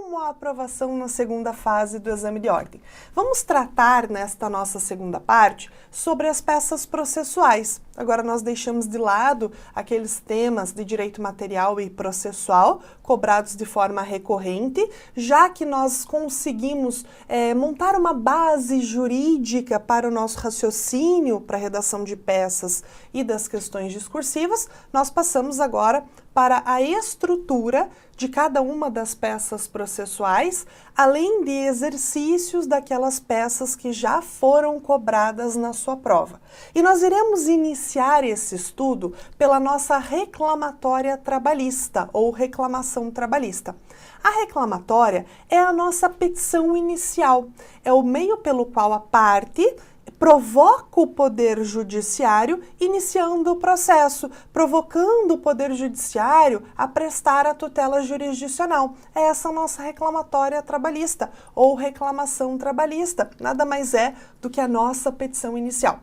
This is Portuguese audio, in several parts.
rumo à aprovação na segunda fase do exame de ordem. Vamos tratar nesta nossa segunda parte sobre as peças processuais. Agora nós deixamos de lado aqueles temas de direito material e processual cobrados de forma recorrente, já que nós conseguimos montar uma base jurídica para o nosso raciocínio para a redação de peças e das questões discursivas, nós passamos agora para a estrutura de cada uma das peças processuais, além de exercícios daquelas peças que já foram cobradas na sua prova. E nós iremos iniciar esse estudo pela nossa reclamatória trabalhista ou reclamação trabalhista. A reclamatória é a nossa petição inicial, é o meio pelo qual a parte provoca o Poder Judiciário iniciando o processo, provocando o Poder Judiciário a prestar a tutela jurisdicional. É essa nossa reclamatória trabalhista ou reclamação trabalhista, nada mais é do que a nossa petição inicial.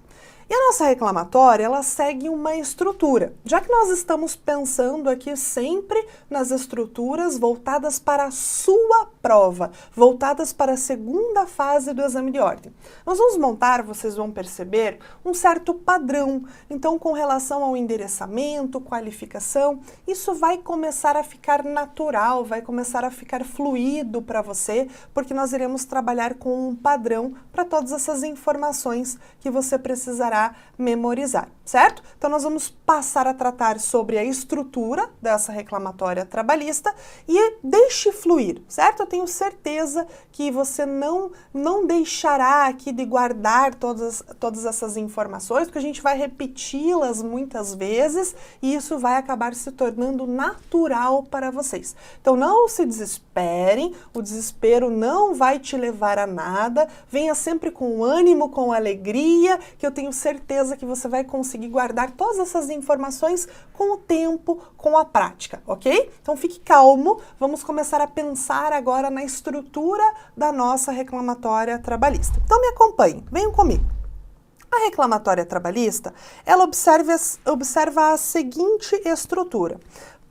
E a nossa reclamatória, ela segue uma estrutura, já que nós estamos pensando aqui sempre nas estruturas voltadas para a sua prova, voltadas para a segunda fase do exame de ordem. Nós vamos montar, vocês vão perceber, um certo padrão. Então, com relação ao endereçamento, qualificação, isso vai começar a ficar natural, vai começar a ficar fluido para você, porque nós iremos trabalhar com um padrão para todas essas informações que você precisará memorizar, certo? Então nós vamos passar a tratar sobre a estrutura dessa reclamatória trabalhista e deixe fluir, certo? Eu tenho certeza que você não deixará aqui de guardar todas essas informações, porque a gente vai repeti-las muitas vezes e isso vai acabar se tornando natural para vocês. Então não se desesperem, o desespero não vai te levar a nada, venha sempre com ânimo, com alegria, que eu tenho certeza que você vai conseguir guardar todas essas informações com o tempo, com a prática, ok? Então fique calmo, vamos começar a pensar agora na estrutura da nossa reclamatória trabalhista. Então me acompanhem, venham comigo. A reclamatória trabalhista, ela observa a seguinte estrutura: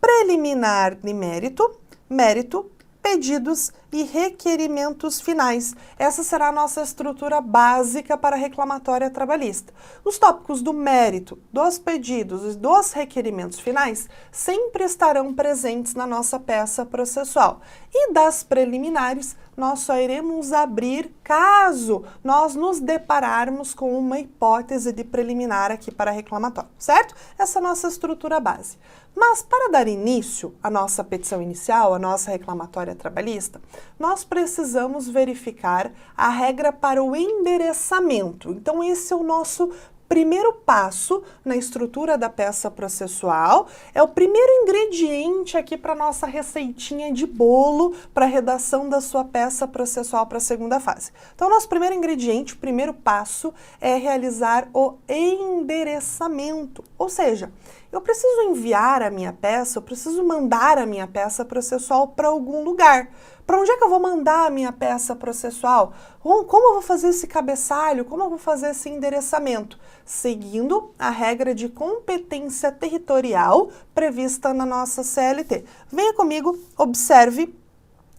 preliminar de mérito, mérito, pedidos e requerimentos finais. Essa será a nossa estrutura básica para a reclamatória trabalhista. Os tópicos do mérito, dos pedidos e dos requerimentos finais sempre estarão presentes na nossa peça processual. E das preliminares, nós só iremos abrir caso nós nos depararmos com uma hipótese de preliminar aqui para reclamatório, certo? Essa é a nossa estrutura base. Mas para dar início à nossa petição inicial, à nossa reclamatória trabalhista, nós precisamos verificar a regra para o endereçamento. Então esse é o nosso primeiro passo na estrutura da peça processual, é o primeiro ingrediente aqui para a nossa receitinha de bolo para a redação da sua peça processual para a segunda fase. Então, nosso primeiro ingrediente, o primeiro passo é realizar o endereçamento, ou seja, eu preciso enviar a minha peça, eu preciso mandar a minha peça processual para algum lugar. Para onde é que eu vou mandar a minha peça processual? Como eu vou fazer esse cabeçalho? Como eu vou fazer esse endereçamento? Seguindo a regra de competência territorial prevista na nossa CLT. Venha comigo, observe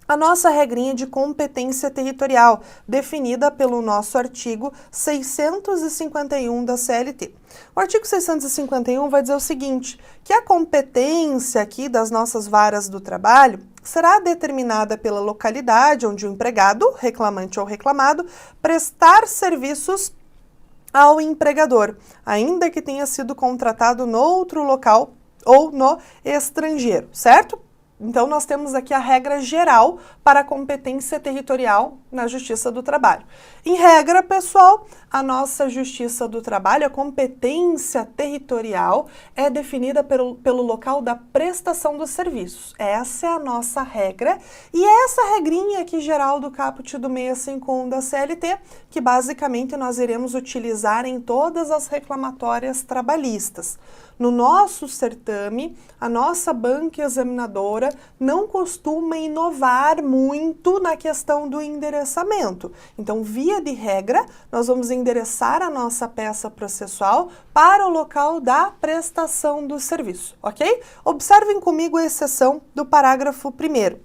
a nossa regrinha de competência territorial, definida pelo nosso artigo 651 da CLT. O artigo 651 vai dizer o seguinte, que a competência aqui das nossas varas do trabalho será determinada pela localidade onde o empregado, reclamante ou reclamado, prestar serviços ao empregador, ainda que tenha sido contratado no outro local ou no estrangeiro, certo? Então, nós temos aqui a regra geral para a competência territorial na Justiça do Trabalho. Em regra, pessoal, a nossa Justiça do Trabalho, a competência territorial, é definida pelo local da prestação dos serviços. Essa é a nossa regra e é essa regrinha aqui geral do caput do 651 da CLT, que basicamente nós iremos utilizar em todas as reclamatórias trabalhistas. No nosso certame, a nossa banca examinadora não costuma inovar muito na questão do endereçamento. Então, via de regra, nós vamos endereçar a nossa peça processual para o local da prestação do serviço, ok? Observem comigo a exceção do parágrafo 1º.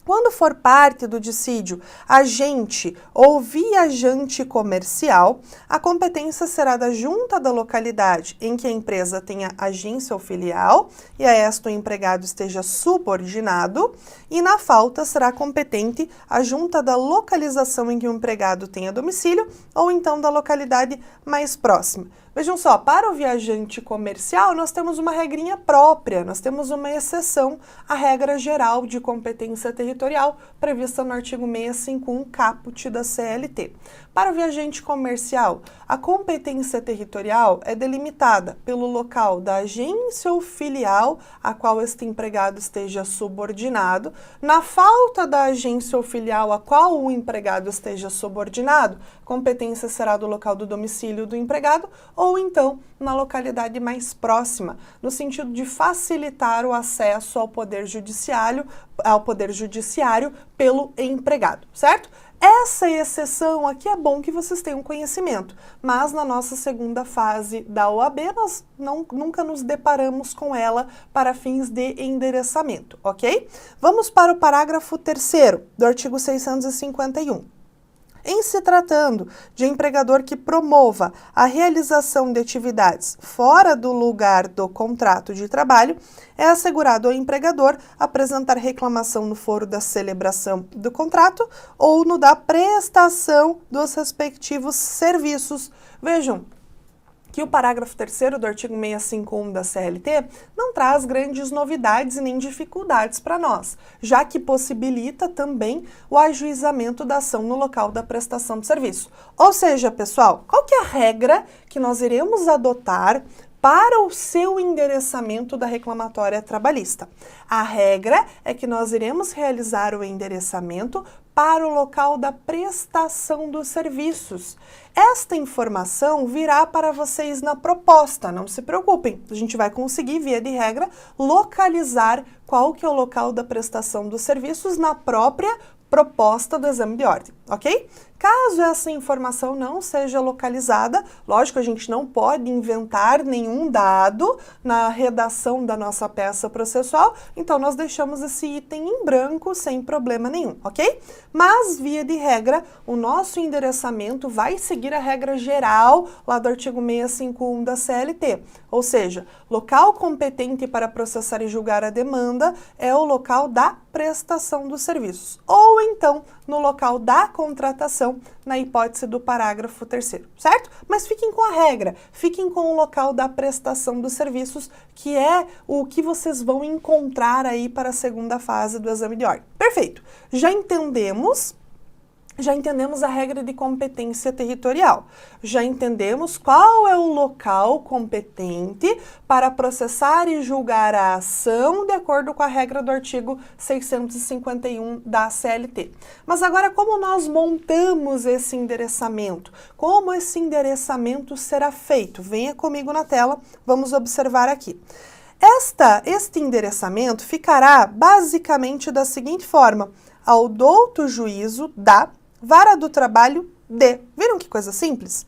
Quando for parte do dissídio agente ou viajante comercial, a competência será da junta da localidade em que a empresa tenha agência ou filial e a esta o empregado esteja subordinado, e na falta será competente a junta da localização em que o empregado tenha domicílio ou então da localidade mais próxima. Vejam só, para o viajante comercial nós temos uma regrinha própria, nós temos uma exceção à regra geral de competência territorial prevista no artigo 651 caput da CLT. Para o viajante comercial, a competência territorial é delimitada pelo local da agência ou filial a qual este empregado esteja subordinado. Na falta da agência ou filial a qual o empregado esteja subordinado, competência será do local do domicílio do empregado ou então na localidade mais próxima, no sentido de facilitar o acesso ao poder judiciário pelo empregado, certo? Essa exceção aqui é bom que vocês tenham conhecimento, mas na nossa segunda fase da OAB nós nunca nos deparamos com ela para fins de endereçamento, ok? Vamos para o parágrafo 3º do artigo 651. Em se tratando de empregador que promova a realização de atividades fora do lugar do contrato de trabalho, é assegurado ao empregador apresentar reclamação no foro da celebração do contrato ou no da prestação dos respectivos serviços. Vejam que o parágrafo 3º do artigo 651 da CLT não traz grandes novidades e nem dificuldades para nós, já que possibilita também o ajuizamento da ação no local da prestação de serviço. Ou seja, pessoal, qual que é a regra que nós iremos adotar para o seu endereçamento da reclamatória trabalhista? A regra é que nós iremos realizar o endereçamento para o local da prestação dos serviços. Esta informação virá para vocês na proposta, não se preocupem. A gente vai conseguir, via de regra, localizar qual que é o local da prestação dos serviços na própria proposta do exame de ordem, ok? Caso essa informação não seja localizada, lógico, a gente não pode inventar nenhum dado na redação da nossa peça processual, então nós deixamos esse item em branco sem problema nenhum, ok? Mas, via de regra, o nosso endereçamento vai seguir a regra geral lá do artigo 651 da CLT, ou seja, local competente para processar e julgar a demanda é o local da prestação dos serviços, ou então no local da contratação, na hipótese do parágrafo 3º, certo? Mas fiquem com a regra, fiquem com o local da prestação dos serviços, que é o que vocês vão encontrar aí para a segunda fase do exame de ordem. Perfeito! Já entendemos a regra de competência territorial. Já entendemos qual é o local competente para processar e julgar a ação de acordo com a regra do artigo 651 da CLT. Mas agora, como nós montamos esse endereçamento? Como esse endereçamento será feito? Venha comigo na tela, vamos observar aqui. Este endereçamento ficará basicamente da seguinte forma: ao douto juízo da Vara do Trabalho de. Viram que coisa simples?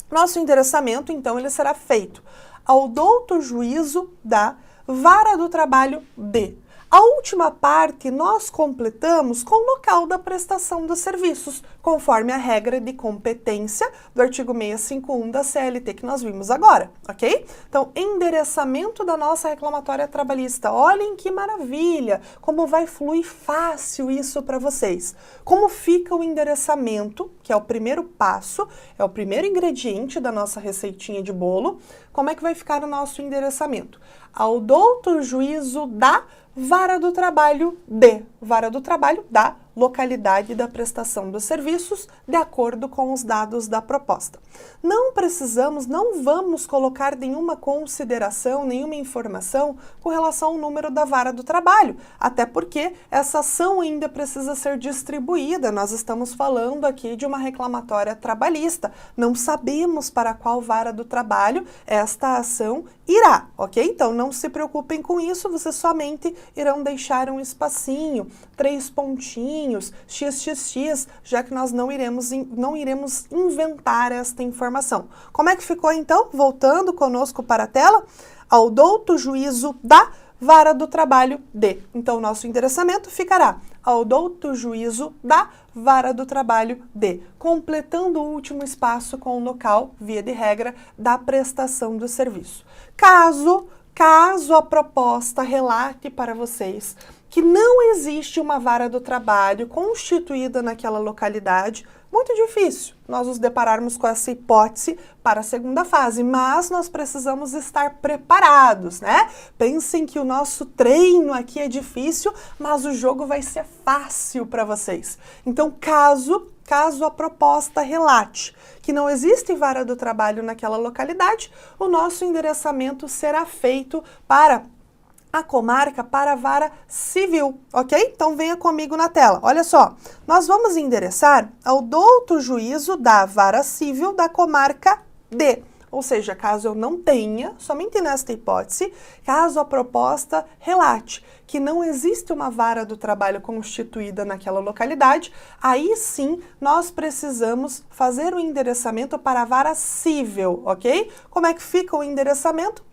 Nosso endereçamento, então, ele será feito ao douto juízo da Vara do Trabalho de. A última parte nós completamos com o local da prestação dos serviços, conforme a regra de competência do artigo 651 da CLT que nós vimos agora, ok? Então, endereçamento da nossa reclamatória trabalhista. Olhem que maravilha, como vai fluir fácil isso para vocês. Como fica o endereçamento, que é o primeiro passo, é o primeiro ingrediente da nossa receitinha de bolo. Como é que vai ficar o nosso endereçamento? Ao douto juízo da Vara do Trabalho de. Vara do Trabalho da localidade da prestação dos serviços, de acordo com os dados da proposta. Não vamos colocar nenhuma consideração, nenhuma informação com relação ao número da vara do trabalho, até porque essa ação ainda precisa ser distribuída. Nós estamos falando aqui de uma reclamatória trabalhista. Não sabemos para qual vara do trabalho esta ação irá, ok? Então, não se preocupem com isso, vocês somente irão deixar um espacinho, 3 pontinhos, xxx, já que nós não iremos inventar esta informação. Como é que ficou, então? Voltando conosco para a tela, ao douto juízo da Vara do Trabalho de. Então, o nosso endereçamento ficará ao douto juízo da Vara do Trabalho D, completando o último espaço com o local, via de regra, da prestação do serviço. Caso a proposta relate para vocês que não existe uma vara do trabalho constituída naquela localidade, muito difícil nós nos depararmos com essa hipótese para a segunda fase, mas nós precisamos estar preparados, né? Pensem que o nosso treino aqui é difícil, mas o jogo vai ser fácil para vocês. Então, caso a proposta relate que não existe vara do trabalho naquela localidade, o nosso endereçamento será feito para a comarca, para a vara civil, ok? Então venha comigo na tela. Olha só, nós vamos endereçar ao douto juízo da vara civil da comarca D. Ou seja, caso eu não tenha, somente nesta hipótese, caso a proposta relate que não existe uma vara do trabalho constituída naquela localidade, aí sim nós precisamos fazer o endereçamento para a vara civil, ok? Como é que fica o endereçamento?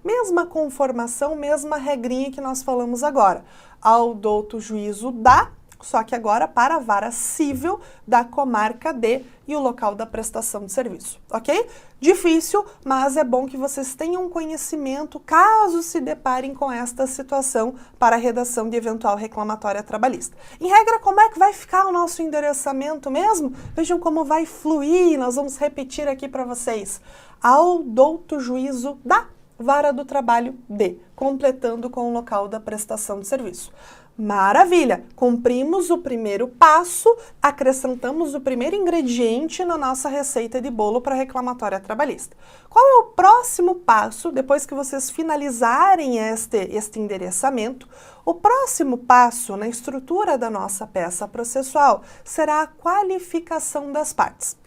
Mesma conformação, mesma regrinha que nós falamos agora. Ao douto juízo da, só que agora para a vara civil da comarca D e o local da prestação de serviço, ok? Difícil, mas é bom que vocês tenham conhecimento caso se deparem com esta situação para a redação de eventual reclamatória trabalhista. Em regra, como é que vai ficar o nosso endereçamento mesmo? Vejam como vai fluir, nós vamos repetir aqui para vocês. Ao douto juízo da Vara do Trabalho D, completando com o local da prestação de serviço. Maravilha! Cumprimos o primeiro passo, acrescentamos o primeiro ingrediente na nossa receita de bolo para reclamatória trabalhista. Qual é o próximo passo, depois que vocês finalizarem este endereçamento? O próximo passo na estrutura da nossa peça processual será a qualificação das partes.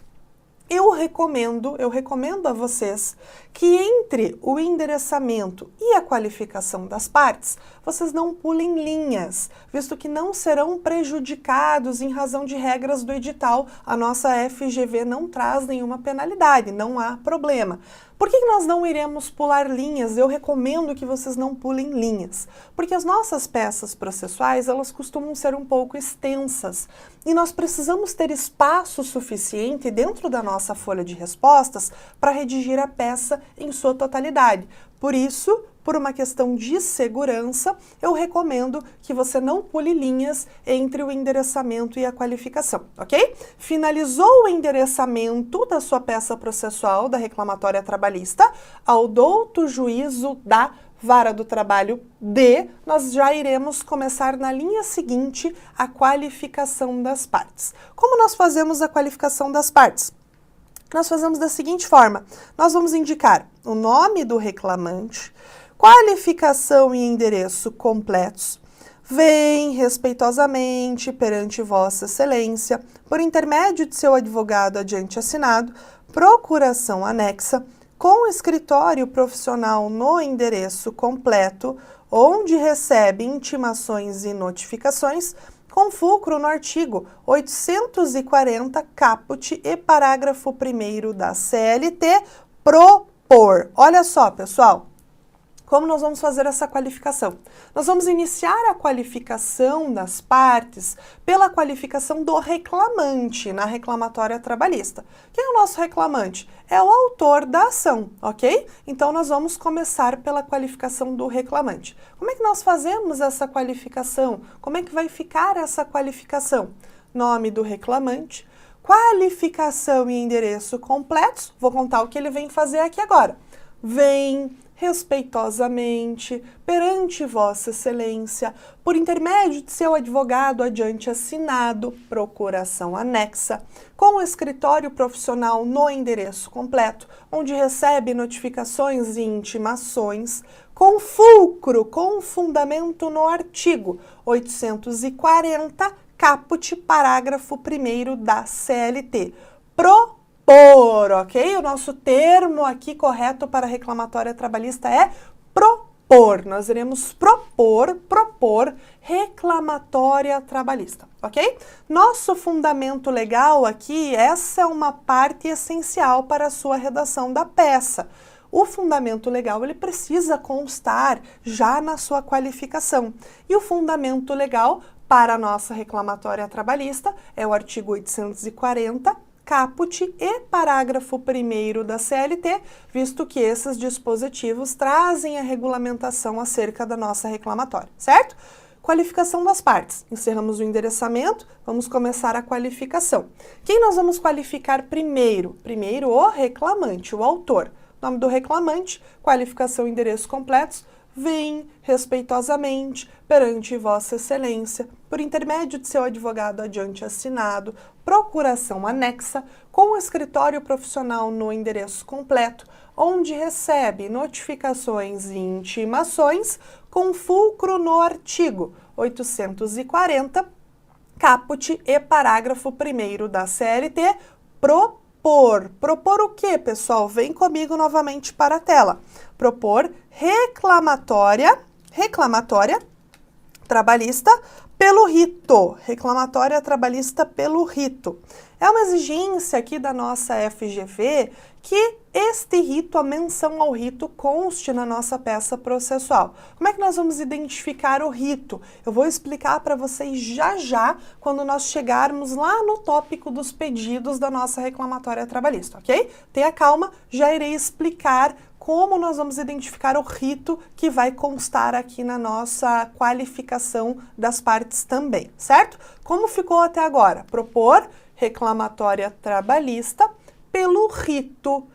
Eu recomendo a vocês que entre o endereçamento e a qualificação das partes, vocês não pulem linhas, visto que não serão prejudicados em razão de regras do edital. A nossa FGV não traz nenhuma penalidade, não há problema. Por que nós não iremos pular linhas? Eu recomendo que vocês não pulem linhas, porque as nossas peças processuais, elas costumam ser um pouco extensas e nós precisamos ter espaço suficiente dentro da nossa folha de respostas para redigir a peça em sua totalidade. Por isso, por uma questão de segurança, eu recomendo que você não pule linhas entre o endereçamento e a qualificação, ok? Finalizou o endereçamento da sua peça processual da reclamatória trabalhista ao douto juízo da Vara do Trabalho D, nós já iremos começar na linha seguinte a qualificação das partes. Como nós fazemos a qualificação das partes? Nós fazemos da seguinte forma, nós vamos indicar o nome do reclamante, qualificação e endereço completos, vem respeitosamente perante Vossa Excelência, por intermédio de seu advogado adiante assinado, procuração anexa, com escritório profissional no endereço completo, onde recebe intimações e notificações, com fulcro no artigo 840, caput e parágrafo 1º da CLT, propor. Olha só, pessoal, como nós vamos fazer essa qualificação? Nós vamos iniciar a qualificação das partes pela qualificação do reclamante na reclamatória trabalhista. Quem é o nosso reclamante? É o autor da ação, ok? Então, nós vamos começar pela qualificação do reclamante. Como é que nós fazemos essa qualificação? Como é que vai ficar essa qualificação? Nome do reclamante, qualificação e endereço completos. Vou contar o que ele vem fazer aqui agora. Vem respeitosamente, perante Vossa Excelência, por intermédio de seu advogado adiante assinado, procuração anexa, com o escritório profissional no endereço completo, onde recebe notificações e intimações, com fulcro, com fundamento no artigo 840, caput, parágrafo 1º da CLT. Propor, ok? O nosso termo aqui correto para reclamatória trabalhista é propor. Nós iremos propor reclamatória trabalhista, ok? Nosso fundamento legal aqui, essa é uma parte essencial para a sua redação da peça. O fundamento legal, ele precisa constar já na sua qualificação. E o fundamento legal para a nossa reclamatória trabalhista é o artigo 840, caput e parágrafo 1º da CLT, visto que esses dispositivos trazem a regulamentação acerca da nossa reclamatória, certo? Qualificação das partes. Encerramos o endereçamento, vamos começar a qualificação. Quem nós vamos qualificar primeiro? Primeiro, o reclamante, o autor. Nome do reclamante, qualificação e endereço completos. Vem respeitosamente perante Vossa Excelência, por intermédio de seu advogado adiante assinado, procuração anexa, com o escritório profissional no endereço completo, onde recebe notificações e intimações com fulcro no artigo 840, caput e parágrafo 1º da CLT, propor. Propor o quê, pessoal? Vem comigo novamente para a tela. Propor reclamatória trabalhista pelo rito. Reclamatória trabalhista pelo rito. É uma exigência aqui da nossa FGV que este rito, a menção ao rito, conste na nossa peça processual. Como é que nós vamos identificar o rito? Eu vou explicar para vocês já quando nós chegarmos lá no tópico dos pedidos da nossa reclamatória trabalhista, ok? Tenha calma, já irei explicar como nós vamos identificar o rito que vai constar aqui na nossa qualificação das partes também, certo? Como ficou até agora? Propor reclamatória trabalhista pelo rito.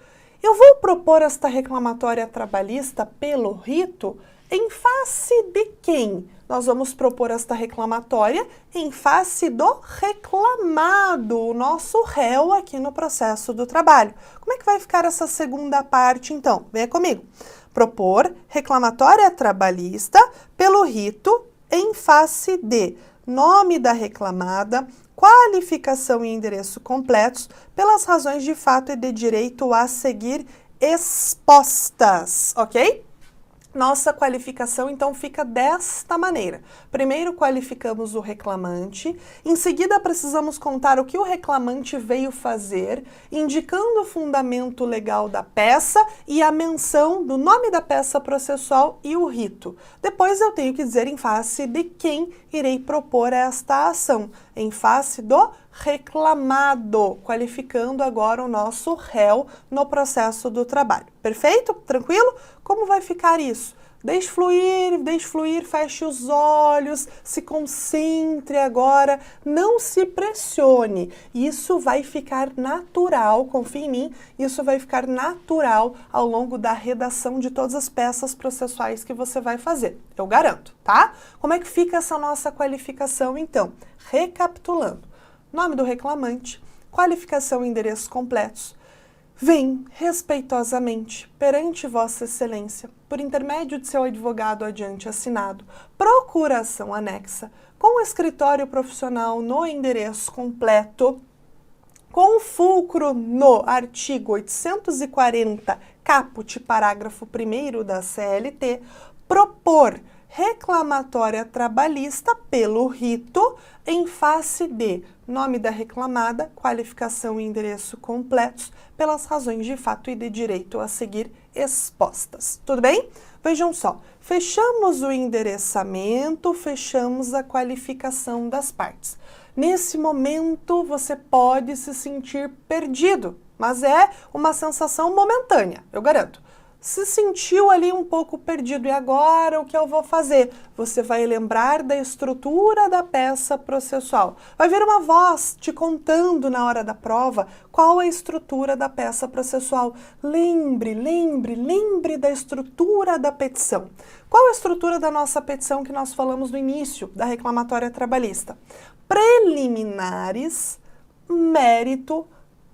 Eu vou propor esta reclamatória trabalhista pelo rito em face de quem? Nós vamos propor esta reclamatória em face do reclamado, o nosso réu aqui no processo do trabalho. Como é que vai ficar essa segunda parte, então? Venha comigo. Propor reclamatória trabalhista pelo rito em face de nome da reclamada, qualificação e endereço completos, pelas razões de fato e de direito a seguir expostas, ok? Nossa qualificação, então, fica desta maneira. Primeiro, qualificamos o reclamante. Em seguida, precisamos contar o que o reclamante veio fazer, indicando o fundamento legal da peça e a menção do nome da peça processual e o rito. Depois, eu tenho que dizer em face de quem irei propor esta ação. Em face do reclamado, qualificando agora o nosso réu no processo do trabalho. Perfeito? Tranquilo? Como vai ficar isso? Deixe fluir, feche os olhos, se concentre agora, não se pressione. Isso vai ficar natural, confie em mim, isso vai ficar natural ao longo da redação de todas as peças processuais que você vai fazer, eu garanto, tá? Como é que fica essa nossa qualificação, então? Recapitulando. Nome do reclamante, qualificação e endereços completos. Vem respeitosamente perante Vossa Excelência, por intermédio de seu advogado adiante assinado, procuração anexa, com o escritório profissional no endereço completo, com fulcro no artigo 840, caput, parágrafo 1º da CLT, propor reclamatória trabalhista pelo rito em face de nome da reclamada, qualificação e endereço completos, pelas razões de fato e de direito a seguir expostas. Tudo bem? Vejam só, fechamos o endereçamento, fechamos a qualificação das partes. Nesse momento, você pode se sentir perdido, mas é uma sensação momentânea, eu garanto. Se sentiu ali um pouco perdido, e agora o que eu vou fazer? Você vai lembrar da estrutura da peça processual. Vai vir uma voz te contando na hora da prova qual a estrutura da peça processual. Lembre da estrutura da petição. Qual a estrutura da nossa petição que nós falamos no início da reclamatória trabalhista? Preliminares, mérito,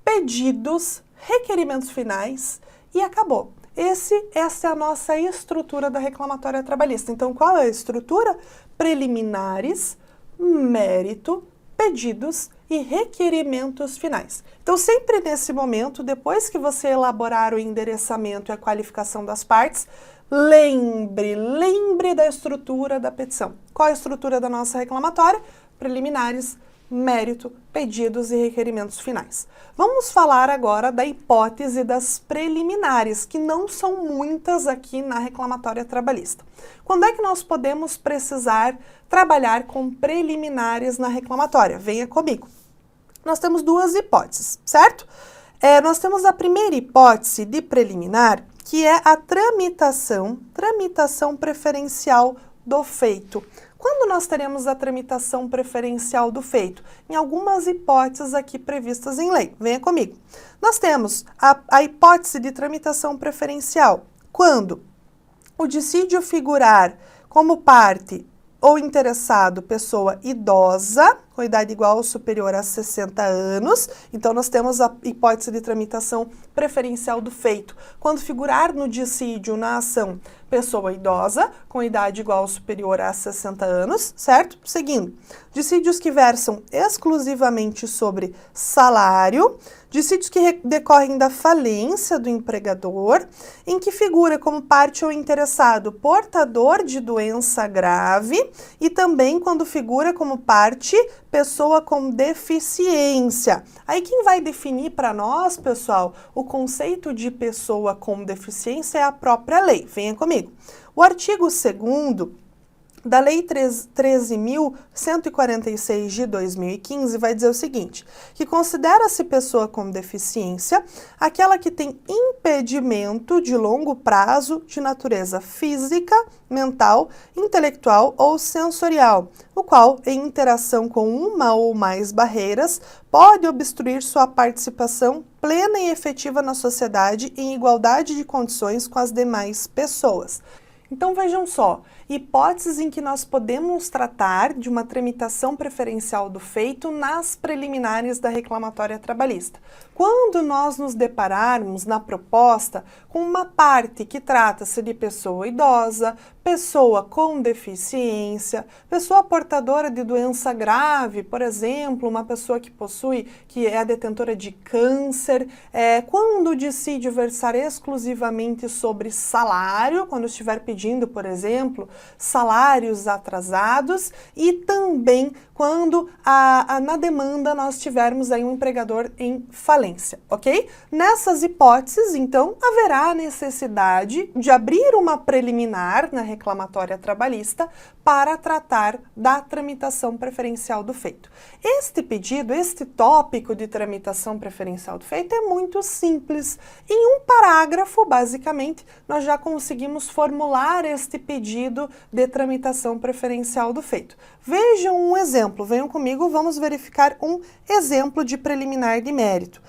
pedidos, requerimentos finais e acabou. Essa é a nossa estrutura da reclamatória trabalhista. Então, qual é a estrutura? Preliminares, mérito, pedidos e requerimentos finais. Então, sempre nesse momento, depois que você elaborar o endereçamento e a qualificação das partes, lembre da estrutura da petição. Qual é a estrutura da nossa reclamatória? Preliminares, mérito, pedidos e requerimentos finais. Vamos falar agora da hipótese das preliminares, que não são muitas aqui na reclamatória trabalhista. Quando é que nós podemos precisar trabalhar com preliminares na reclamatória? Venha comigo. Nós temos duas hipóteses, certo? Nós temos a primeira hipótese de preliminar, que é a tramitação preferencial do feito. Quando nós teremos a tramitação preferencial do feito? Em algumas hipóteses aqui previstas em lei. Venha comigo. Nós temos a hipótese de tramitação preferencial quando o dissídio figurar como parte ou interessado pessoa idosa, com idade igual ou superior a 60 anos. Então, nós temos a hipótese de tramitação preferencial do feito. Quando figurar no dissídio, na ação, pessoa idosa, com idade igual ou superior a 60 anos, certo? Seguindo, dissídios que versam exclusivamente sobre salário, dissídios que decorrem da falência do empregador, em que figura como parte ou interessado portador de doença grave e também quando figura como parte pessoa com deficiência. Aí quem vai definir para nós, pessoal, o conceito de pessoa com deficiência é a própria lei. Venha comigo. O artigo 2º da Lei 13.146 de 2015 vai dizer o seguinte, que considera-se pessoa com deficiência aquela que tem impedimento de longo prazo de natureza física, mental, intelectual ou sensorial, o qual, em interação com uma ou mais barreiras, pode obstruir sua participação plena e efetiva na sociedade em igualdade de condições com as demais pessoas. Então vejam só, hipóteses em que nós podemos tratar de uma tramitação preferencial do feito nas preliminares da reclamatória trabalhista. Quando nós nos depararmos na proposta com uma parte que trata-se de pessoa idosa, pessoa com deficiência, pessoa portadora de doença grave, por exemplo, uma pessoa que é a detentora de câncer, quando o dissídio versar exclusivamente sobre salário, quando estiver pedindo, por exemplo, salários atrasados e também quando na demanda nós tivermos aí um empregador em falência, ok? Nessas hipóteses, então, haverá a necessidade de abrir uma preliminar na reclamatória trabalhista para tratar da tramitação preferencial do feito. Este pedido, este tópico de tramitação preferencial do feito é muito simples. Em um parágrafo, basicamente, nós já conseguimos formular este pedido de tramitação preferencial do feito. Vejam um exemplo, venham comigo, vamos verificar um exemplo de preliminar de mérito.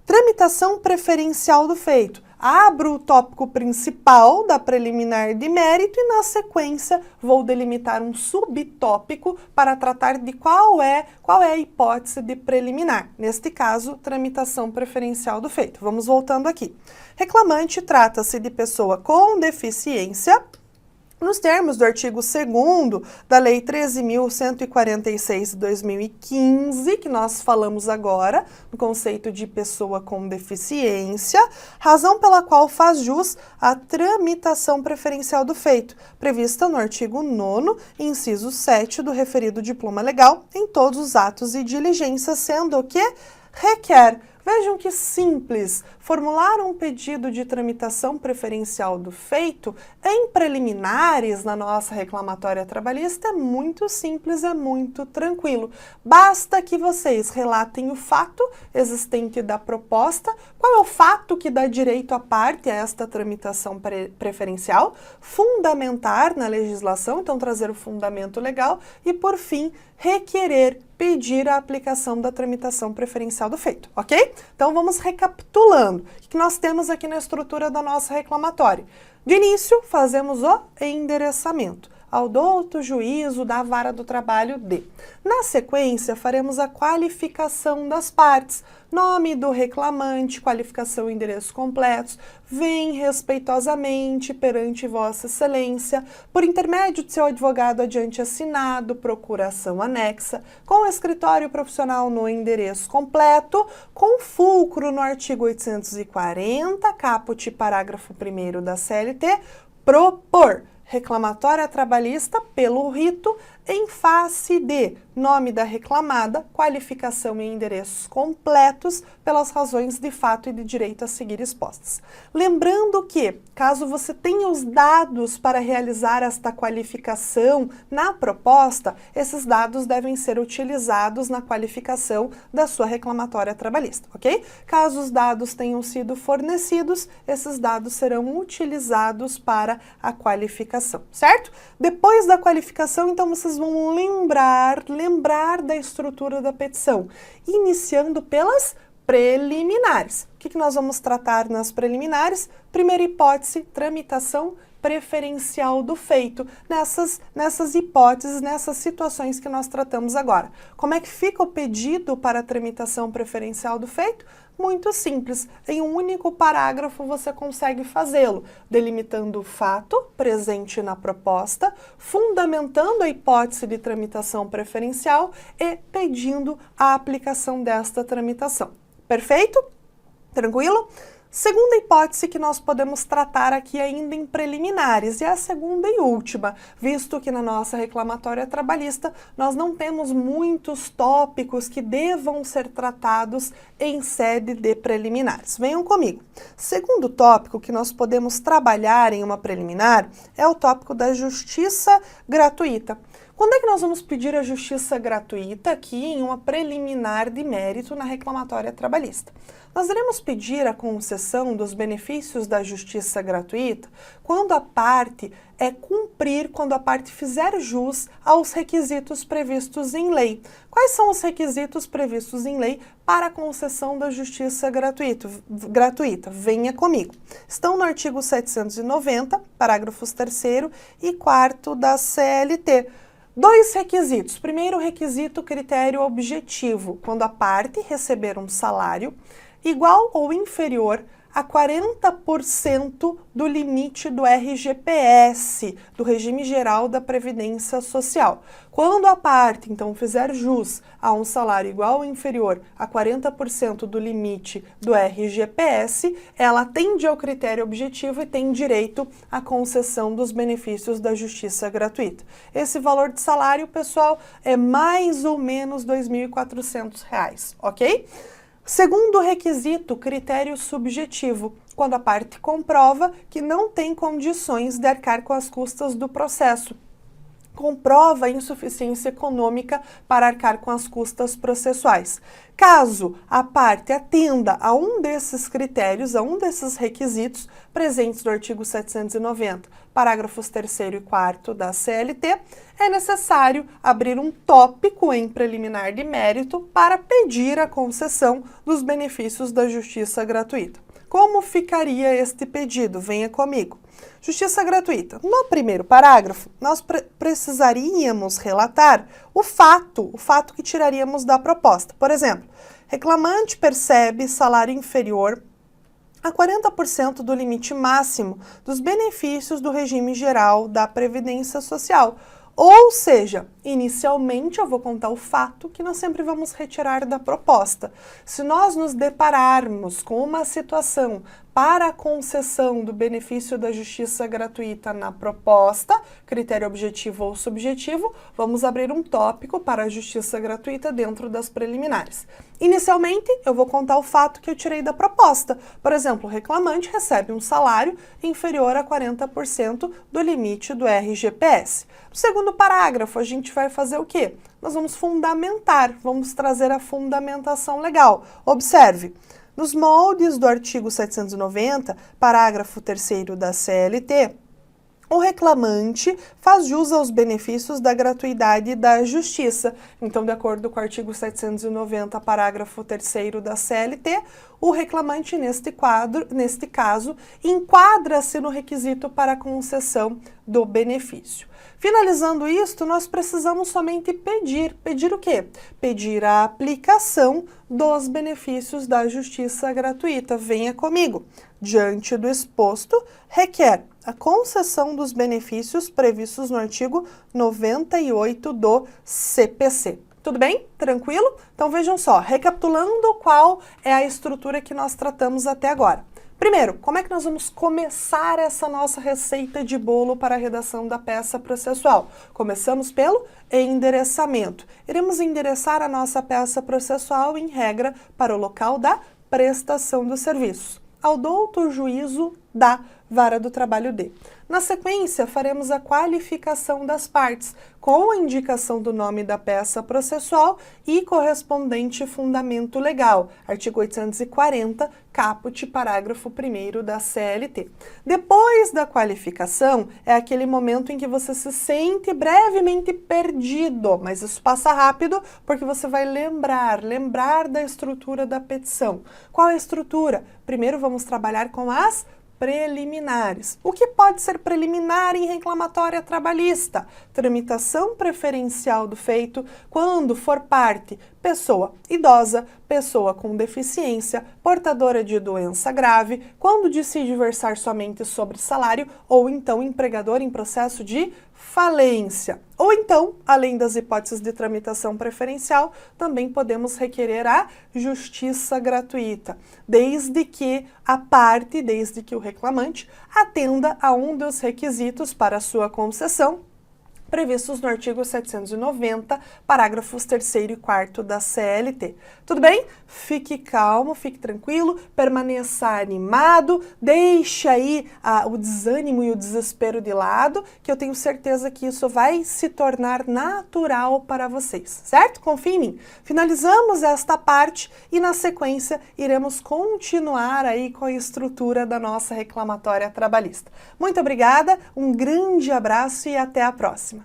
Tramitação preferencial do feito. Abro o tópico principal da preliminar de mérito e, na sequência, vou delimitar um subtópico para tratar de qual é a hipótese de preliminar. Neste caso, tramitação preferencial do feito. Vamos voltando aqui. Reclamante trata-se de pessoa com deficiência, nos termos do artigo 2º da Lei 13.146 de 2015, que nós falamos agora, no conceito de pessoa com deficiência, razão pela qual faz jus à tramitação preferencial do feito, prevista no artigo 9º, inciso 7 do referido diploma legal, em todos os atos e diligências, sendo o que requer. Vejam que simples, formular um pedido de tramitação preferencial do feito em preliminares na nossa reclamatória trabalhista é muito simples, é muito tranquilo. Basta que vocês relatem o fato existente da proposta, qual é o fato que dá direito à parte a esta tramitação preferencial, fundamentar na legislação, então trazer o fundamento legal e, por fim, requerer, pedir a aplicação da tramitação preferencial do feito, ok? Então vamos recapitulando. O que nós temos aqui na estrutura da nossa reclamatória? De início, fazemos o endereçamento ao douto juízo da vara do trabalho D. Na sequência, faremos a qualificação das partes, nome do reclamante, qualificação e endereço completos, vem respeitosamente perante Vossa Excelência, por intermédio de seu advogado adiante assinado, procuração anexa, com escritório profissional no endereço completo, com fulcro no artigo 840, caput parágrafo 1º da CLT, propor reclamatória trabalhista pelo rito em face de nome da reclamada, qualificação e endereços completos pelas razões de fato e de direito a seguir expostas. Lembrando que, caso você tenha os dados para realizar esta qualificação na proposta, esses dados devem ser utilizados na qualificação da sua reclamatória trabalhista, ok? Caso os dados tenham sido fornecidos, esses dados serão utilizados para a qualificação, certo? Depois da qualificação, então, vocês vão lembrar da estrutura da petição, iniciando pelas preliminares. O que nós vamos tratar nas preliminares? Primeira hipótese, tramitação preferencial do feito, nessas hipóteses, nessas situações que nós tratamos agora. Como é que fica o pedido para a tramitação preferencial do feito? Muito simples, em um único parágrafo você consegue fazê-lo, delimitando o fato presente na proposta, fundamentando a hipótese de tramitação preferencial e pedindo a aplicação desta tramitação. Perfeito? Tranquilo? Segunda hipótese que nós podemos tratar aqui ainda em preliminares, e é a segunda e última, visto que na nossa reclamatória trabalhista nós não temos muitos tópicos que devam ser tratados em sede de preliminares. Venham comigo. Segundo tópico que nós podemos trabalhar em uma preliminar é o tópico da justiça gratuita. Quando é que nós vamos pedir a justiça gratuita aqui em uma preliminar de mérito na reclamatória trabalhista? Nós iremos pedir a concessão dos benefícios da justiça gratuita quando a parte quando a parte fizer jus aos requisitos previstos em lei. Quais são os requisitos previstos em lei para a concessão da justiça gratuita? Venha comigo. Estão no artigo 790, parágrafos 3º e 4º da CLT. Dois requisitos. Primeiro, requisito critério objetivo, quando a parte receber um salário igual ou inferior a 40% do limite do RGPS, do Regime Geral da Previdência Social. Quando a parte, então, fizer jus a um salário igual ou inferior a 40% do limite do RGPS, ela atende ao critério objetivo e tem direito à concessão dos benefícios da justiça gratuita. Esse valor de salário, pessoal, é mais ou menos R$ 2.400, ok? Segundo requisito, critério subjetivo, quando a parte comprova que não tem condições de arcar com as custas do processo. Comprova a insuficiência econômica para arcar com as custas processuais. Caso a parte atenda a um desses critérios, a um desses requisitos presentes no artigo 790, parágrafos 3º e 4º da CLT, é necessário abrir um tópico em preliminar de mérito para pedir a concessão dos benefícios da justiça gratuita. Como ficaria este pedido? Venha comigo. Justiça gratuita. No primeiro parágrafo, nós precisaríamos relatar o fato que tiraríamos da proposta. Por exemplo, reclamante percebe salário inferior a 40% do limite máximo dos benefícios do regime geral da Previdência Social. Ou seja, inicialmente eu vou contar o fato que nós sempre vamos retirar da proposta. Se nós nos depararmos com uma situação para a concessão do benefício da justiça gratuita na proposta, critério objetivo ou subjetivo, vamos abrir um tópico para a justiça gratuita dentro das preliminares. Inicialmente, eu vou contar o fato que eu tirei da proposta. Por exemplo, o reclamante recebe um salário inferior a 40% do limite do RGPS. No segundo parágrafo, a gente vai fazer o quê? Nós vamos fundamentar, vamos trazer a fundamentação legal. Observe. Nos moldes do artigo 790, parágrafo 3º da CLT, o reclamante faz jus aos benefícios da gratuidade da justiça. Então, de acordo com o artigo 790, parágrafo 3º da CLT, o reclamante, neste caso, enquadra-se no requisito para a concessão do benefício. Finalizando isto, nós precisamos somente pedir. Pedir o quê? Pedir a aplicação dos benefícios da justiça gratuita. Venha comigo. Diante do exposto, requer a concessão dos benefícios previstos no artigo 98 do CPC. Tudo bem? Tranquilo? Então vejam só, recapitulando qual é a estrutura que nós tratamos até agora. Primeiro, como é que nós vamos começar essa nossa receita de bolo para a redação da peça processual? Começamos pelo endereçamento. Iremos endereçar a nossa peça processual, em regra, para o local da prestação do serviço, ao douto juízo da Vara do Trabalho D. Na sequência, faremos a qualificação das partes, com a indicação do nome da peça processual e correspondente fundamento legal, artigo 840, caput, parágrafo 1º da CLT. Depois da qualificação, é aquele momento em que você se sente brevemente perdido, mas isso passa rápido porque você vai lembrar da estrutura da petição. Qual é a estrutura? Primeiro vamos trabalhar com as preliminares. O que pode ser preliminar em reclamatória trabalhista? Tramitação preferencial do feito quando for parte pessoa idosa, pessoa com deficiência, portadora de doença grave, quando decide versar somente sobre salário, ou então empregador em processo de falência. Ou então, além das hipóteses de tramitação preferencial, também podemos requerer a justiça gratuita, desde que o reclamante atenda a um dos requisitos para sua concessão, previstos no artigo 790, parágrafos 3º e 4º da CLT. Tudo bem? Fique calmo, fique tranquilo, permaneça animado, deixe aí o desânimo e o desespero de lado, que eu tenho certeza que isso vai se tornar natural para vocês, certo? Confie em mim. Finalizamos esta parte e, na sequência, iremos continuar aí com a estrutura da nossa reclamatória trabalhista. Muito obrigada, um grande abraço e até a próxima.